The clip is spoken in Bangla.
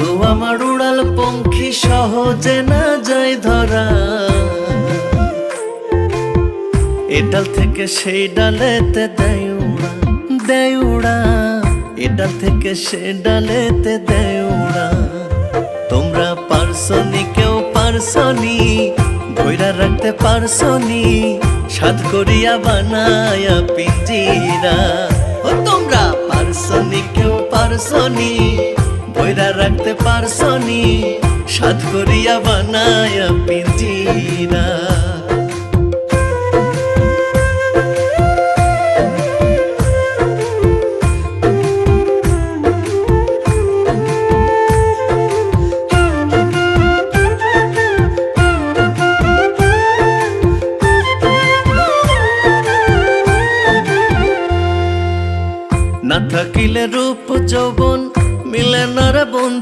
তো আমার উড়াল পঙ্খী সহজে না যায় ধরা, এ ডাল থেকে সেই ডালেতে দেয় উড়া, দেয় উড়া, এ ডাল থেকে সে ডালেতে দেয় উড়া। তোমরা পারছনি, কেউ পারছনি, ধইরা রাখতে পারছনি, সাধ করিয়া বানায়া পিঞ্জিরা। ও তোমরা পারছনি, কেউ পারছনি, ধইরা রাখতে পারছনি, সাধ করিয়া বানায়া পিঞ্জিরা। না থাকিলে রূপ যৌবন মিলে না রে বন্ধু।